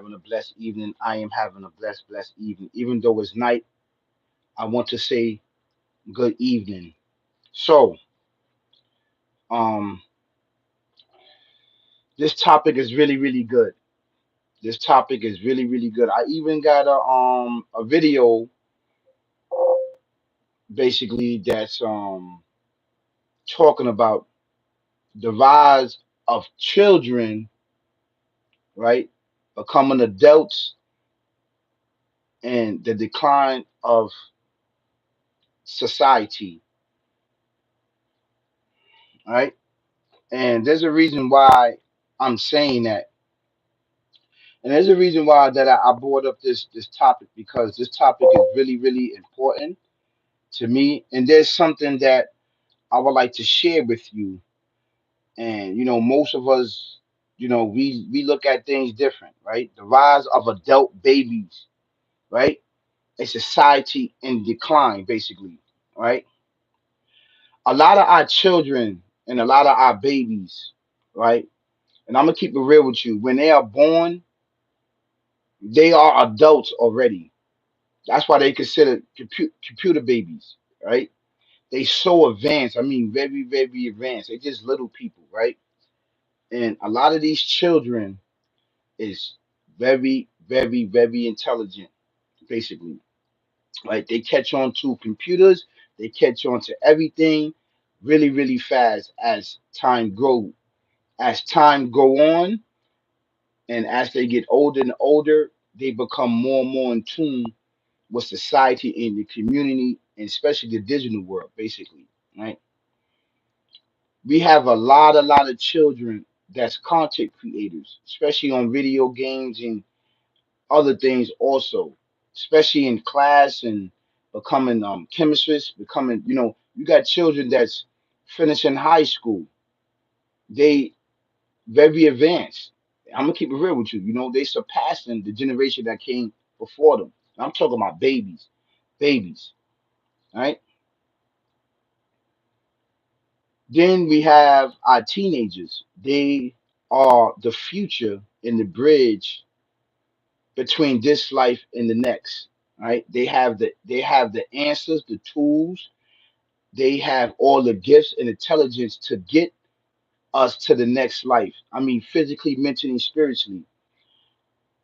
having a blessed evening. I am having a blessed evening. Even though it's night, I want to say good evening. So, um, this topic is really good. This topic is really good. I even got a video basically that's talking about the rise of children, right, becoming adults and the decline of society, right? And there's a reason why I'm saying that. And there's a reason why that I brought up this topic because this topic is really important to me. And there's something that I would like to share with you. And most of us, we look at things different, right? The rise of adult babies, right? A society in decline, basically, right? A lot of our children and a lot of our babies, right? And I'm gonna keep it real with you. When they are born, they are adults already. That's why they consider computer babies, right? They so advanced. I mean, very advanced. They just little people, right? And a lot of these children is very intelligent, basically. Right? They catch on to computers. They catch on to everything really fast as time grow. As time go on, and as they get older and older, they become more and more in tune with society and the community, and especially the digital world, basically. Right? We have a lot of children that's content creators, especially on video games and other things also, especially in class and becoming chemists, becoming, you got children that's finishing high school. They very advanced. I'm gonna keep it real with you. They surpassing the generation that came before them. I'm talking about babies, right? Then we have our teenagers. They are the future and the bridge between this life and the next. Right? They have the answers, the tools. They have all the gifts and intelligence to get us to the next life. I mean, physically, mentally, spiritually.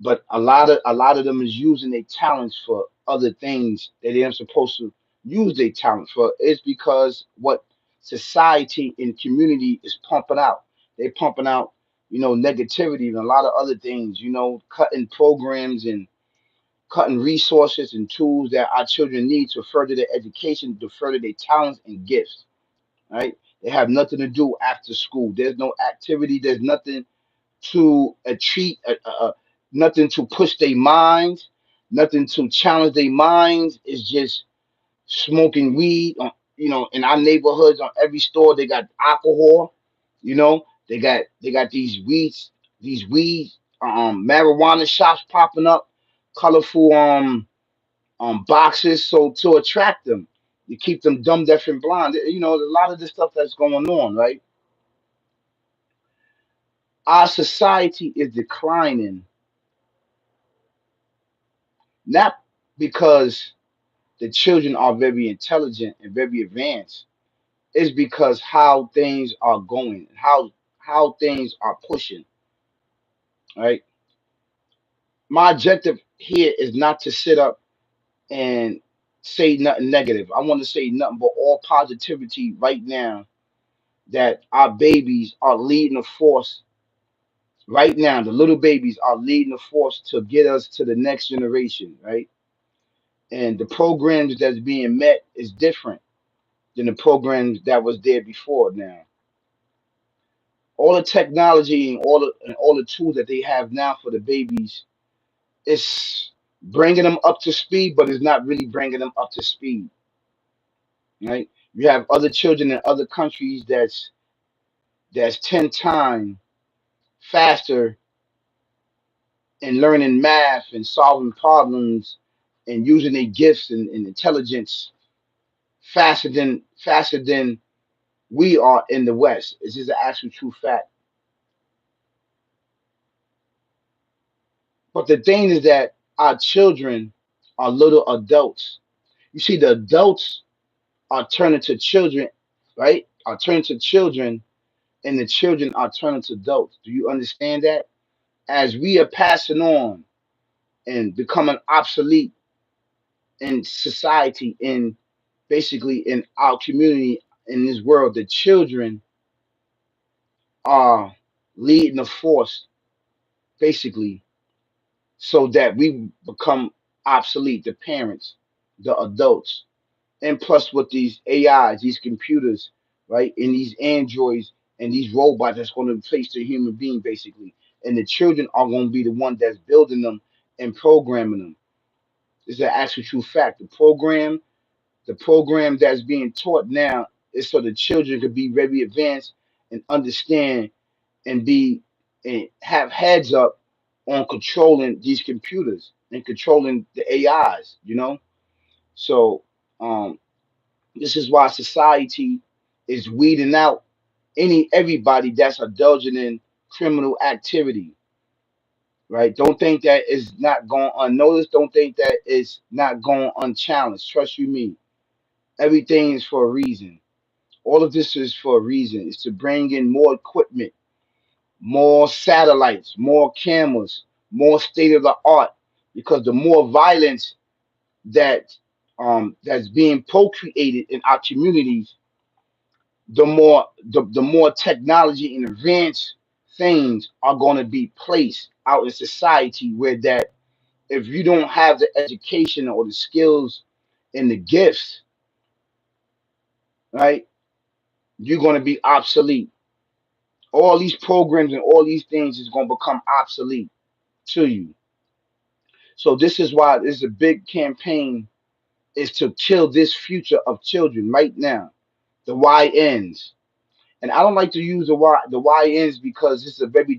But a lot of them is using their talents for other things that they're supposed to use their talent for. It's because what society and community is pumping out. They pumping out, negativity and a lot of other things. Cutting programs and cutting resources and tools that our children need to further their education, to further their talents and gifts. Right? They have nothing to do after school. There's no activity. There's nothing to treat, nothing to push their minds, nothing to challenge their minds. It's just smoking weed. In our neighborhoods, on every store, they got alcohol. They got these weeds, marijuana shops popping up, colorful boxes, so to attract them, to keep them dumb, deaf, and blind. A lot of the stuff that's going on, right? Our society is declining, not because the children are very intelligent and very advanced. It's because how things are going, how things are pushing, right? My objective here is not to sit up and say nothing negative. I want to say nothing but all positivity right now, that our babies are leading a force right now. The little babies are leading a force to get us to the next generation, right? And the programs that's being met is different than the programs that was there before. Now, all the technology and all the tools that they have now for the babies, it's bringing them up to speed, but it's not really bringing them up to speed, right? You have other children in other countries that's 10 times faster in learning math and solving problems and using their gifts and intelligence faster than we are in the West. This is an actual true fact. But the thing is that our children are little adults. You see, the adults are turning to children, right? Are turning to children, and the children are turning to adults. Do you understand that? As we are passing on and becoming obsolete in society, in basically in our community, in this world, the children are leading the force, basically, so that we become obsolete, the parents, the adults. And plus with these AIs, these computers, right, and these androids and these robots that's going to replace the human being, basically. And the children are going to be the one that's building them and programming them. This is an actual true fact. The program that's being taught now is so the children could be very advanced and understand and be and have heads up on controlling these computers and controlling the AIs, So um this is why society is weeding out everybody that's indulging in criminal activity, right? Don't think that is not going unnoticed. Don't think that is not going unchallenged. Trust you me. Everything is for a reason. All of this is for a reason. It's to bring in more equipment, more satellites, more cameras, more state of the art. Because the more violence that's being procreated in our communities, the more technology and advanced things are going to be placed out in society, where that if you don't have the education or the skills and the gifts, right, you're going to be obsolete. All these programs and all these things is going to become obsolete to you. So this is why this is a big campaign, is to kill this future of children right now, the YNs. And I don't like to use the YNs because it's a very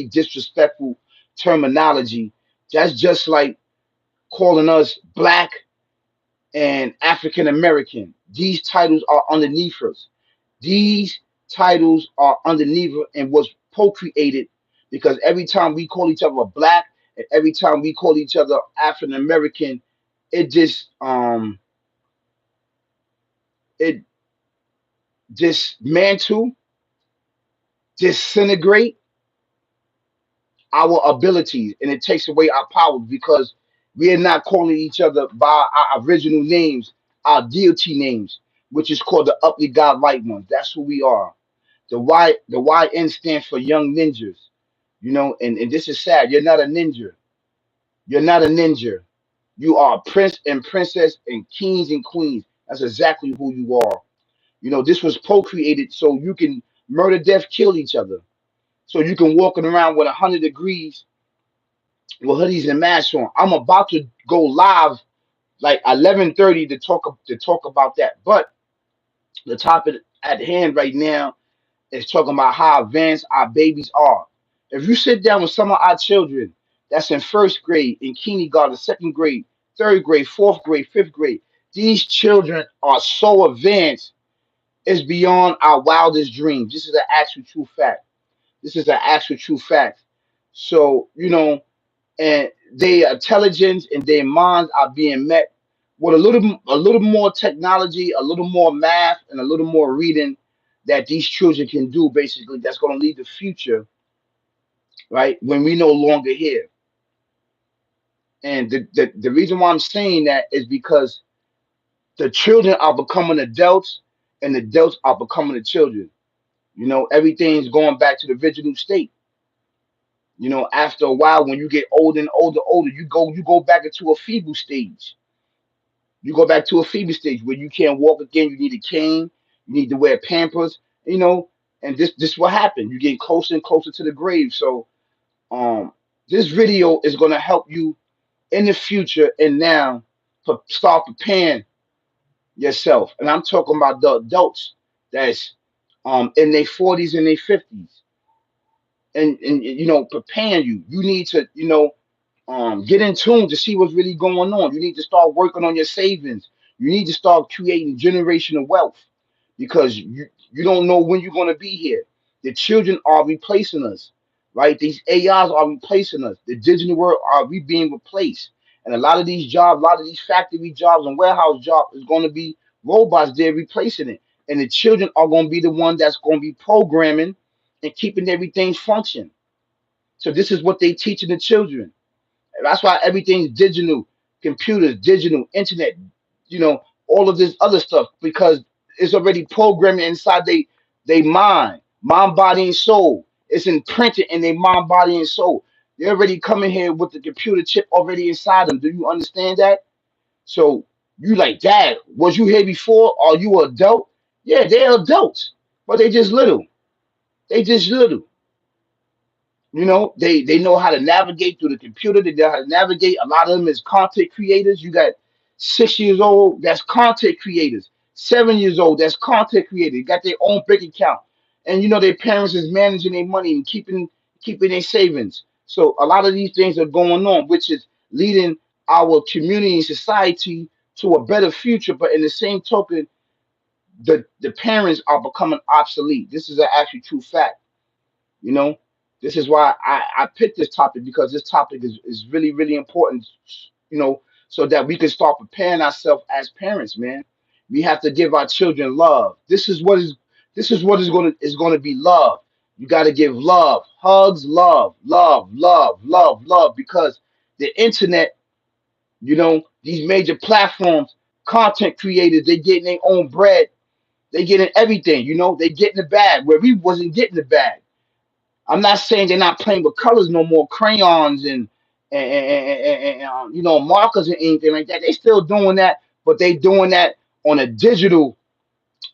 disrespectful terminology. That's just like calling us black and African American. These titles are underneath us. These titles are underneath us and was procreated because every time we call each other black and every time we call each other African American, it it dismantle, disintegrate our abilities, and it takes away our power because we are not calling each other by our original names, our deity names, which is called the Uply God Light Ones. That's who we are. The YN stands for Young Ninjas, and this is sad. You're not a ninja. You're not a ninja. You are a prince and princess and kings and queens. That's exactly who you are. This was procreated so you can murder, death, kill each other. So you can walking around with 100 degrees with hoodies and masks on. I'm about to go live like 11:30 to talk about that. But the topic at hand right now is talking about how advanced our babies are. If you sit down with some of our children that's in first grade, in kindergarten, second grade, third grade, fourth grade, fifth grade, these children are so advanced, it's beyond our wildest dreams. This is an actual true fact. This is an actual true fact. So, and their intelligence and their minds are being met with a little more technology, a little more math, and a little more reading that these children can do. Basically, that's going to lead the future, right? When we no longer here. And the reason why I'm saying that is because the children are becoming adults, and the adults are becoming the children. Everything's going back to the original state. After a while, when you get older and older, you go back into a feeble stage. You go back to a fever stage where you can't walk again. You need a cane. You need to wear Pampers. You know, and this what happened. You get closer and closer to the grave. So, this video is gonna help you in the future and now start preparing yourself. And I'm talking about the adults that's in their 40s and their 50s, and preparing you. You need to get in tune to see what's really going on. You need to start working on your savings. You need to start creating generational wealth because you don't know when you're going to be here. The children are replacing us. right? These AIs are replacing us. The digital world are we being replaced, and a lot of these jobs, a lot of these factory jobs and warehouse jobs is going to be robots. They're replacing it, and the children are going to be the one that's going to be programming and keeping everything function. So this is what they teaching the children. That's why everything's digital, computers, digital, internet, all of this other stuff because it's already programming inside they mind, body, and soul. It's imprinted in their mind, body, and soul. They're already coming here with the computer chip already inside them. Do you understand that? So you like, Dad, was you here before? Are you an adult? Yeah, they're adults, but they just little. They just little. They know how to navigate through the computer. They know how to navigate. A lot of them is content creators. You got 6 years old, that's content creators. 7 years old, that's content creators. They got their own bank account, and their parents is managing their money and keeping their savings. So a lot of these things are going on, which is leading our community and society to a better future. But in the same token, the parents are becoming obsolete. This is an actually true fact. you know, this is why I picked this topic because this topic is really, really important, you know, so that we can start preparing ourselves as parents, man. We have to give our children love. This is what is gonna be love. You gotta give love, hugs, love, because the internet, these major platforms, content creators, they getting their own bread, they getting everything, they getting the bag where we wasn't getting the bag. I'm not saying they're not playing with colors no more, crayons and markers and anything like that. They still doing that, but they doing that on a digital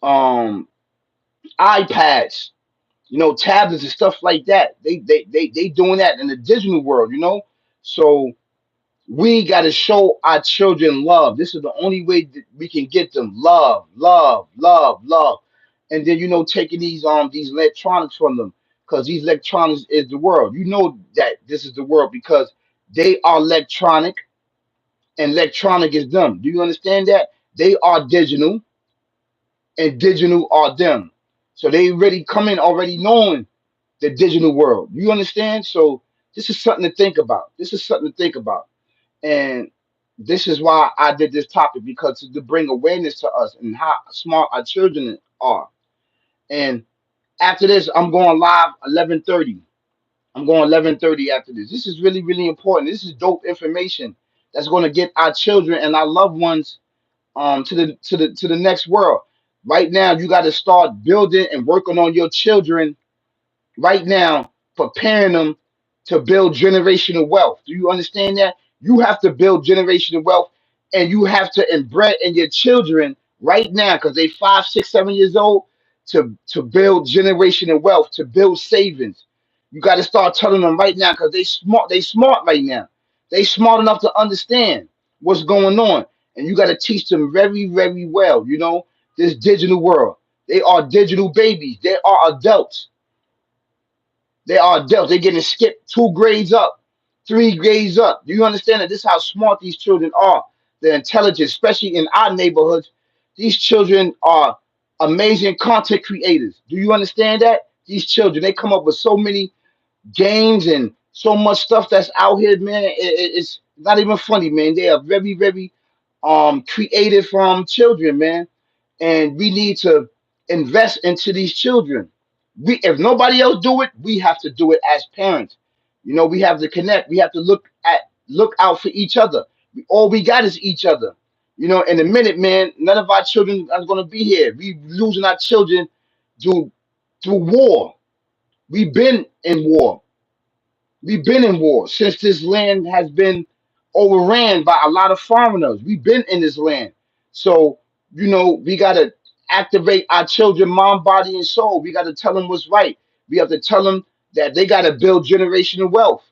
um iPads, tablets and stuff like that. They doing that in the digital world. So we got to show our children love. This is the only way that we can get them love, and then taking these electronics from them because these electronics is the world. You know that this is the world because they are electronic and electronic is them. Do you understand that? They are digital and digital are them. So they already come in already knowing the digital world. You understand? So this is something to think about. This is something to think about. And this is why I did this topic because to bring awareness to us and how smart our children are. And after this, I'm going live 11:30. I'm going 11:30 after this. This is really, really important. This is dope information that's going to get our children and our loved ones to the next world. Right now, you got to start building and working on your children right now, preparing them to build generational wealth. Do you understand that? You have to build generational wealth and you have to embed in your children right now because they 5, 6, 7 years old to build generational wealth, to build savings. You got to start telling them right now because they smart right now. They smart enough to understand what's going on. And you got to teach them very, very well, this digital world. They are digital babies. They are adults. They are adults. They're getting skipped 2 grades up, 3 grades up. Do you understand that this is how smart these children are? They're intelligent, especially in our neighborhoods. These children are amazing content creators. Do you understand that? These children, they come up with so many games and so much stuff that's out here, man. It's not even funny, man. They are very, very creative children, man. And we need to invest into these children. If nobody else do it, we have to do it as parents. We have to connect. We have to look out for each other. All we got is each other. In a minute, man, none of our children are gonna be here. We losing our children through war. We've been in war. We've been in war since this land has been overran by a lot of foreigners. We've been in this land. So, we got to activate our children, mind, body, and soul. We got to tell them what's right. We have to tell them that they got to build generational wealth,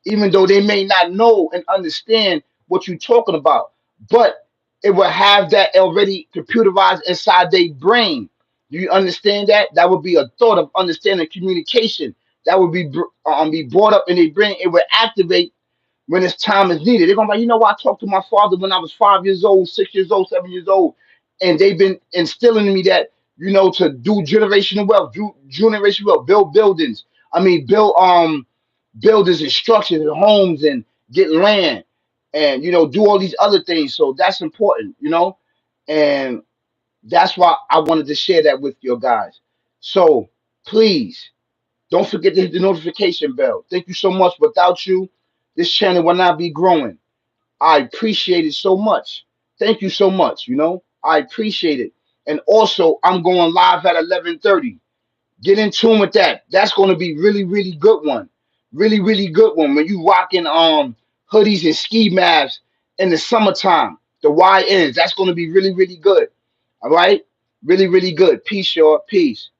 even though they may not know and understand what you're talking about. But it will have that already computerized inside their brain. Do you understand that? That would be a thought of understanding communication that would be brought up in their brain. It will activate when its time is needed. They're gonna be like, I talked to my father when I was 5 years old, 6 years old, 7 years old, and they've been instilling in me that to do generational wealth, build buildings. I mean, build buildings and structures and homes and get land and do all these other things. So that's important. And that's why I wanted to share that with your guys. So please don't forget to hit the notification bell. Thank you so much. Without you, this channel will not be growing. I appreciate it so much. Thank you so much. I appreciate it. And also, I'm going live at 11:30. Get in tune with that. That's going to be really, really good one. Really, really good one. When you rocking hoodies and ski masks in the summertime, the YNs, that's going to be really, really good. All right? Really, really good. Peace, y'all. Peace.